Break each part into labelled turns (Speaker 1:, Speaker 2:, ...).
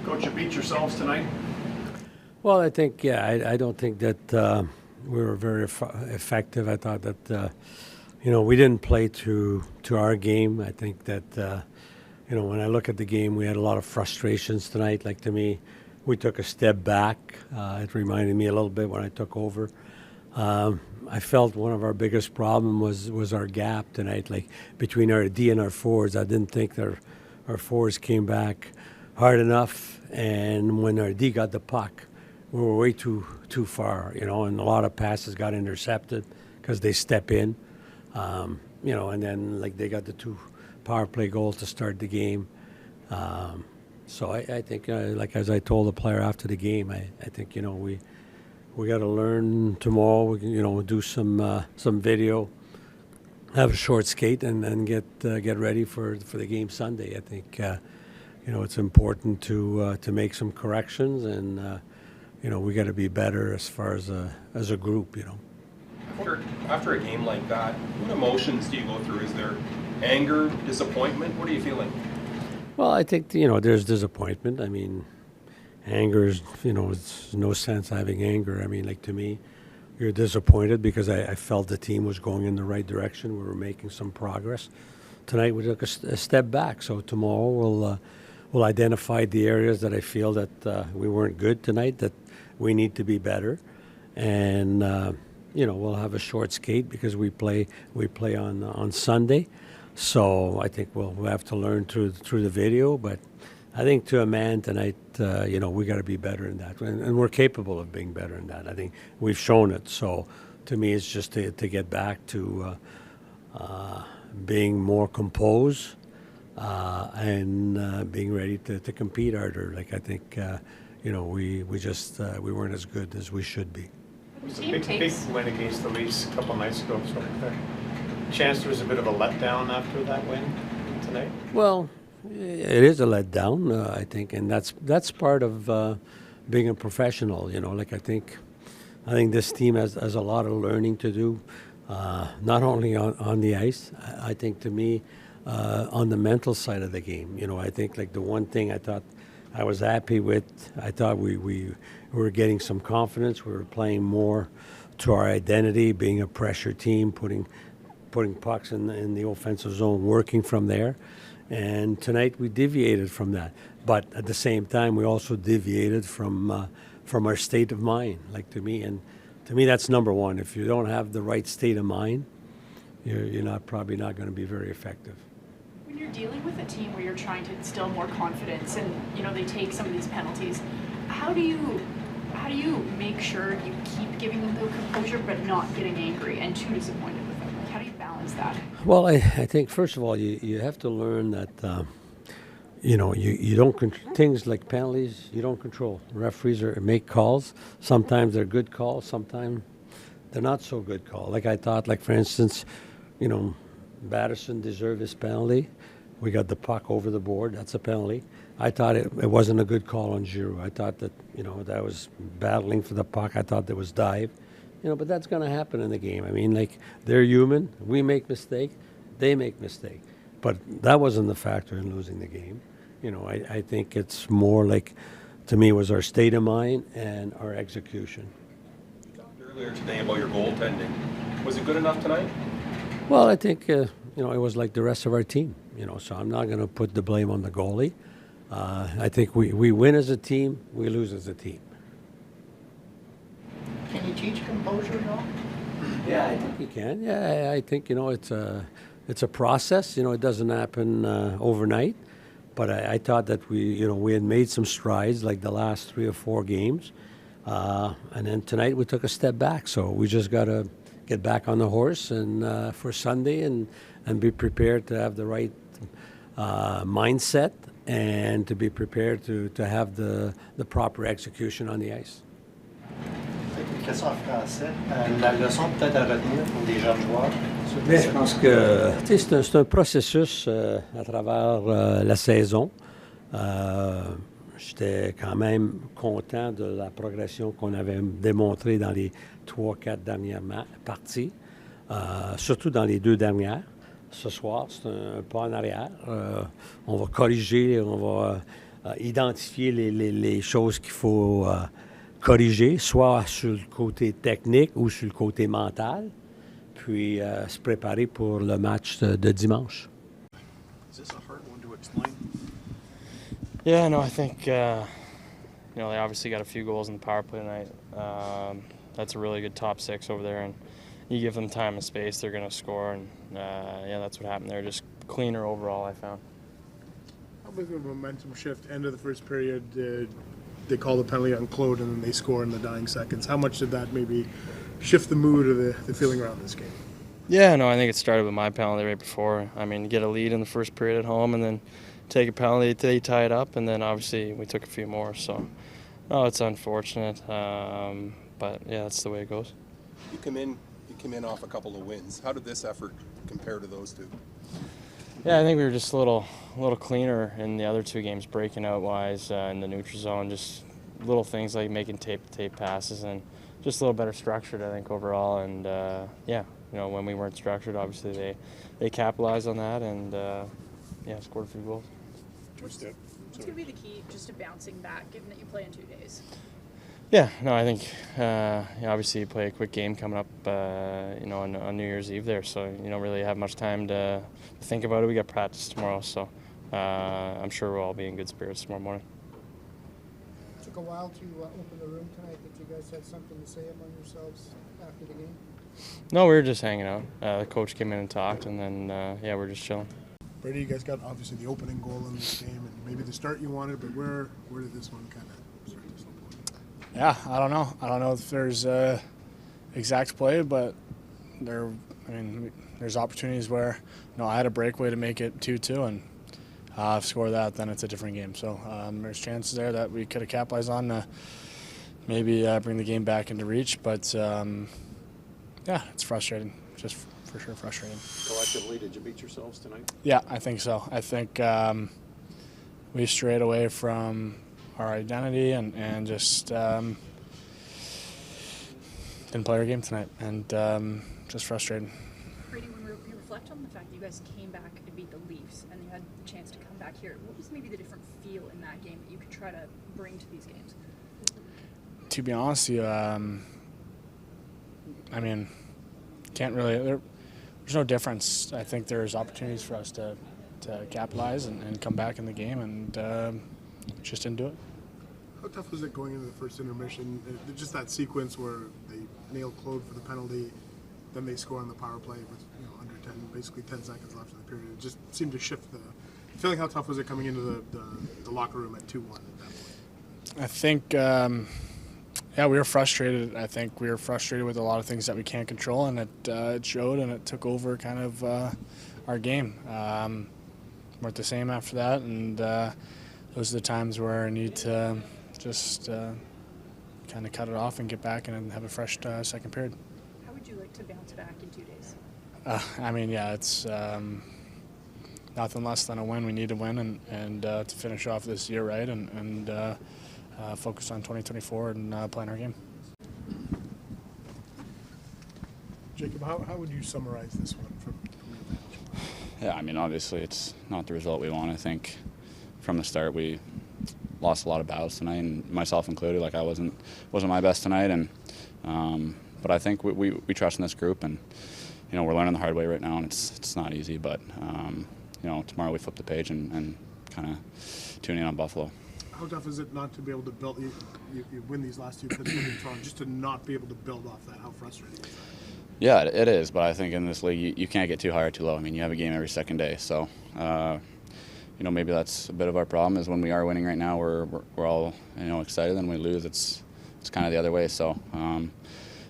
Speaker 1: Coach, you beat yourselves tonight?
Speaker 2: Well, I think, I don't think that we were very effective. I thought that, we didn't play to our game. I think that, when I look at the game, we had a lot of frustrations tonight. Like, to me, we took a step back. It reminded me a little bit when I took over. I felt one of our biggest problem was our gap tonight, like between our D and our forwards. I didn't think our forwards came back hard enough, and when our D got the puck, we were way too far, and a lot of passes got intercepted because they step in, and then like they got the 2 power play goals to start the game. So I think, like as I told the player after the game, I think we got to learn tomorrow. We can, do some video, have a short skate, and get ready for the game Sunday. I think it's important to make some corrections, and we got to be better as far as a group.
Speaker 3: After a game like that, what emotions do you go through? Is there anger, disappointment? What are you feeling?
Speaker 2: Well, I think there's disappointment. I mean, anger is, it's no sense having anger. I mean, like, to me, you're disappointed because I felt the team was going in the right direction. We were making some progress. Tonight we took a step back. So tomorrow we'll identify the areas that I feel that we weren't good tonight, that we need to be better, and we'll have a short skate because we play on Sunday. So I think we'll have to learn through the video, but I think to a man tonight, we got to be better in that, and we're capable of being better in that. I think we've shown it. So to me, it's just to get back to being more composed and being ready to compete harder. Like, I think we weren't as good as we should be.
Speaker 1: It was a big win against the Leafs a couple nights ago. So chance there was a bit of a letdown after that win tonight?
Speaker 2: Well, it is a letdown, I think, and that's part of being a professional. Like, I think this team has a lot of learning to do, not only on the ice. I think, to me, on the mental side of the game. I think, like, the one thing I thought I was happy with, I thought we were getting some confidence. We were playing more to our identity, being a pressure team, putting pucks in the offensive zone, working from there. And tonight we deviated from that. But at the same time, we also deviated from our state of mind, like, to me. And to me, that's number one. If you don't have the right state of mind, you're probably not going to be very effective.
Speaker 4: When you're dealing with a team where you're trying to instill more confidence and, they take some of these penalties, how do you make sure you keep giving them the composure but not getting angry and too disappointed with them? How do you balance that?
Speaker 2: Well, I think, first of all, you have to learn that, you don't things like penalties, you don't control. Referees make calls. Sometimes they're good calls. Sometimes they're not so good calls. Like, I thought, like, for instance, Batherson deserved his penalty. We got the puck over the board. That's a penalty. I thought it wasn't a good call on Giroux. I thought that, that was battling for the puck. I thought there was dive. But that's going to happen in the game. I mean, like, they're human. We make mistakes. They make mistakes. But that wasn't the factor in losing the game. I think it's more like, to me, was our state of mind and our execution.
Speaker 3: You talked earlier today about your goaltending. Was it good enough tonight?
Speaker 2: Well, I think, it was like the rest of our team. So I'm not going to put the blame on the goalie. I think we win as a team, we lose as a team.
Speaker 5: Can you teach composure at all?
Speaker 2: Yeah, I think you can. Yeah, I think, it's a process. It doesn't happen overnight. But I thought that we had made some strides, like the last 3 or 4 games. And then tonight we took a step back. So we just got to get back on the horse and for Sunday and be prepared to have the right mindset and to be prepared to have the proper execution on the ice.
Speaker 5: Une question en français. La leçon peut-être à retenir pour les jeunes joueurs?
Speaker 2: Bien, je pense que c'est un processus à travers la saison. J'étais quand même content de la progression qu'on avait démontrée dans les 3-4 dernières parties, surtout dans les 2 dernières. Ce soir, c'est un pas en arrière. On va corriger, on va identifier les choses qu'il faut corriger, soit sur le côté technique ou sur le côté mental, puis se préparer pour le match de dimanche.
Speaker 6: Is this a hard one to explain?
Speaker 7: Yeah, no, I think they obviously got a few goals in the power play tonight. That's a really good top six over there, and you give them time and space, they're going to score, and that's what happened there. Just cleaner overall, I found.
Speaker 8: How big of a momentum shift end of the first period? They call the penalty on Claude and then they score in the dying seconds. How much did that maybe shift the mood or the feeling around this game?
Speaker 7: Yeah, no, I think it started with my penalty right before. I mean, get a lead in the first period at home and then take a penalty, they tie it up, and then obviously we took a few more. So, it's unfortunate, but yeah, that's the way it goes.
Speaker 3: You come in off a couple of wins. How did this effort compare to those two?
Speaker 7: Yeah, I think we were just a little cleaner in the other two games, breaking out wise in the neutral zone. Just little things like making tape-to-tape passes and just a little better structured, I think, overall. And when we weren't structured, obviously they capitalized on that and scored a few goals.
Speaker 4: What's going to be the key just to bouncing back, given that you play in 2 days?
Speaker 7: Yeah, no, I think obviously you play a quick game coming up, on New Year's Eve there, so you don't really have much time to think about it. We got practice tomorrow, so I'm sure we'll all be in good spirits tomorrow morning.
Speaker 9: It took a while to open the room tonight. Did you guys have something to say among yourselves after the game?
Speaker 7: No, we were just hanging out. The coach came in and talked, and then we're just chilling.
Speaker 8: Brady, you guys got obviously the opening goal in this game and maybe the start you wanted, but where did this one kind of start to slow down?
Speaker 10: Yeah, I don't know. I don't know if there's a exact play, but there's opportunities where I had a breakaway to make it 2-2, and score that, then it's a different game. So there's chances there that we could have capitalized on to maybe bring the game back into reach, but it's frustrating. Just for sure frustrating.
Speaker 6: Collectively, did you beat yourselves tonight?
Speaker 10: Yeah, I think so. I think we strayed away from our identity and just didn't play our game tonight, and just frustrating.
Speaker 4: Brady, when we reflect on the fact that you guys came back and beat the Leafs and you had the chance to come back here, what was maybe the different feel in that game that you could try to bring to these games?
Speaker 10: To be honest with you, can't really. There's no difference. I think there's opportunities for us to capitalize and come back in the game, and just didn't do it.
Speaker 8: How tough was it going into the first intermission? Just that sequence where they nail Claude for the penalty, then they score on the power play with under 10, basically 10 seconds left in the period. It just seemed to shift the feeling. How tough was it coming into the locker room at 2-1 at that point?
Speaker 10: I think, we were frustrated. I think we were frustrated with a lot of things that we can't control, and it showed, and it took over kind of our game. Weren't the same after that, and those are the times where I need to just kind of cut it off and get back and have a fresh second period.
Speaker 4: How would you like to bounce back in 2 days?
Speaker 10: It's nothing less than a win. We need to win and to finish off this year right and focus on 2024 and playing our game.
Speaker 8: Jacob, how would you summarize this one from your vantage point?
Speaker 11: Yeah, obviously it's not the result we want. I think from the start we lost a lot of battles tonight, and myself included. Like I wasn't my best tonight, and but I think we trust in this group, and we're learning the hard way right now, and it's not easy. But tomorrow we flip the page and kind of tune in on Buffalo.
Speaker 8: How tough is it not to be able to build? You win these last two, Pittsburgh and Toronto, just to not be able to build off that. How frustrating is that?
Speaker 11: Yeah, it is. But I think in this league, you can't get too high or too low. You have a game every second day, so. Maybe that's a bit of our problem is when we are winning right now, we're all excited, and when we lose, it's kind of the other way. So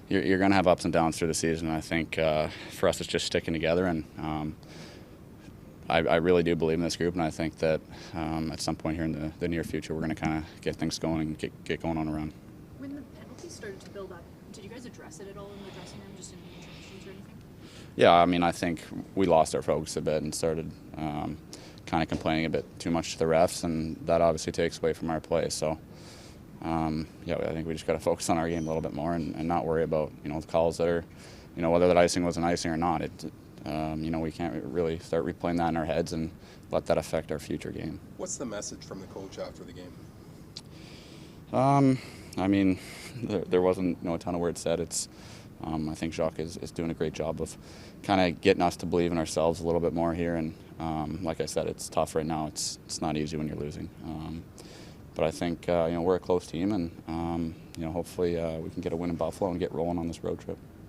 Speaker 11: you're going to have ups and downs through the season. And I think for us, it's just sticking together, and I really do believe in this group, and I think that at some point here in the near future, we're going to kind of get things going and get going on a run.
Speaker 4: When the penalties started to build up, did you guys address it at all in the dressing room, just in the intermissions or anything?
Speaker 11: Yeah, I think we lost our focus a bit and started kind of complaining a bit too much to the refs, and that obviously takes away from our play. So, I think we just got to focus on our game a little bit more and not worry about the calls that are, whether that icing was an icing or not. We can't really start replaying that in our heads and let that affect our future game.
Speaker 3: What's the message from the coach after the game?
Speaker 11: I mean, there wasn't a ton of words said. It's I think Jacques is doing a great job of kind of getting us to believe in ourselves a little bit more here. And like I said, it's tough right now. It's not easy when you're losing. But I think we're a close team, and hopefully we can get a win in Buffalo and get rolling on this road trip.